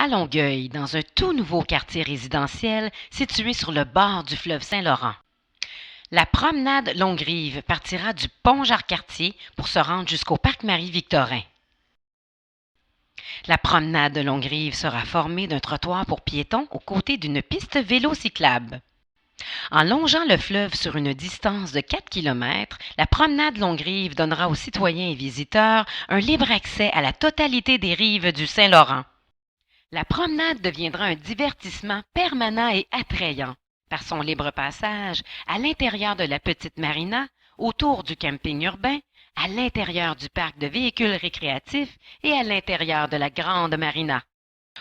À Longueuil, dans un tout nouveau quartier résidentiel situé sur le bord du fleuve Saint-Laurent. La promenade Longue-Rive partira du pont Jacques-Cartier pour se rendre jusqu'au parc Marie-Victorin. La promenade de Longue-Rive sera formée d'un trottoir pour piétons aux côtés d'une piste vélo-cyclable. En longeant le fleuve sur une distance de 4 km, la promenade Longue-Rive donnera aux citoyens et visiteurs un libre accès à la totalité des rives du Saint-Laurent. La promenade deviendra un divertissement permanent et attrayant par son libre passage à l'intérieur de la petite marina, autour du camping urbain, à l'intérieur du parc de véhicules récréatifs et à l'intérieur de la grande marina.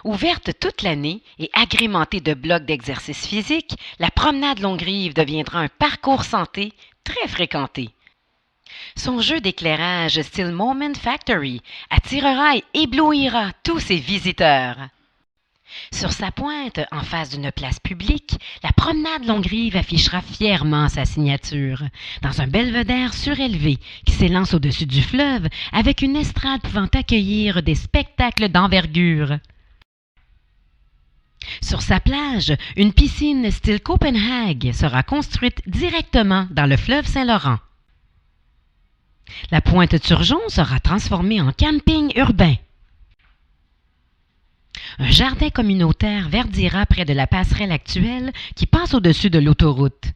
Ouverte toute l'année et agrémentée de blocs d'exercice physique, la promenade Longue-Rive deviendra un parcours santé très fréquenté. Son jeu d'éclairage style Moment Factory attirera et éblouira tous ses visiteurs. Sur sa pointe, en face d'une place publique, la promenade Longue-Rive affichera fièrement sa signature, dans un belvédère surélevé qui s'élance au-dessus du fleuve avec une estrade pouvant accueillir des spectacles d'envergure. Sur sa plage, une piscine style Copenhague sera construite directement dans le fleuve Saint-Laurent. La pointe Turgeon sera transformée en camping urbain. Un jardin communautaire verdira près de la passerelle actuelle qui passe au-dessus de l'autoroute.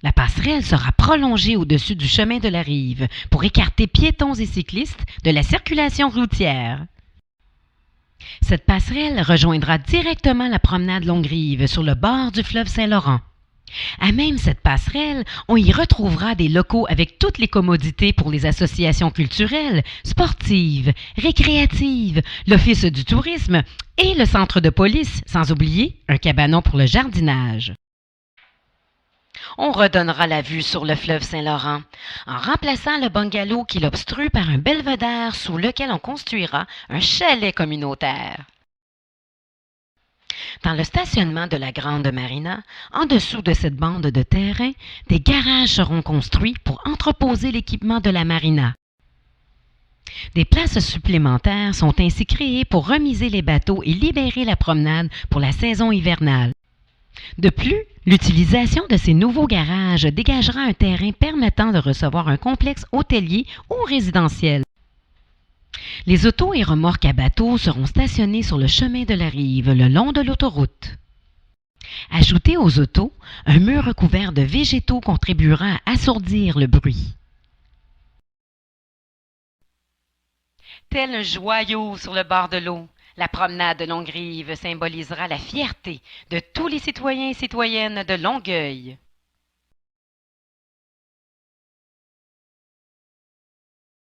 La passerelle sera prolongée au-dessus du chemin de la rive pour écarter piétons et cyclistes de la circulation routière. Cette passerelle rejoindra directement la promenade Longue-Rive sur le bord du fleuve Saint-Laurent. À même cette passerelle, on y retrouvera des locaux avec toutes les commodités pour les associations culturelles, sportives, récréatives, l'Office du tourisme et le centre de police, sans oublier un cabanon pour le jardinage. On redonnera la vue sur le fleuve Saint-Laurent en remplaçant le bungalow qui l'obstrue par un belvédère sous lequel on construira un chalet communautaire. Dans le stationnement de la Grande Marina, en dessous de cette bande de terrain, des garages seront construits pour entreposer l'équipement de la marina. Des places supplémentaires sont ainsi créées pour remiser les bateaux et libérer la promenade pour la saison hivernale. De plus, l'utilisation de ces nouveaux garages dégagera un terrain permettant de recevoir un complexe hôtelier ou résidentiel. Les autos et remorques à bateaux seront stationnés sur le chemin de la rive le long de l'autoroute. Ajouté aux autos, un mur recouvert de végétaux contribuera à assourdir le bruit. Tel un joyau sur le bord de l'eau, la promenade de Longue-Rive symbolisera la fierté de tous les citoyens et citoyennes de Longueuil.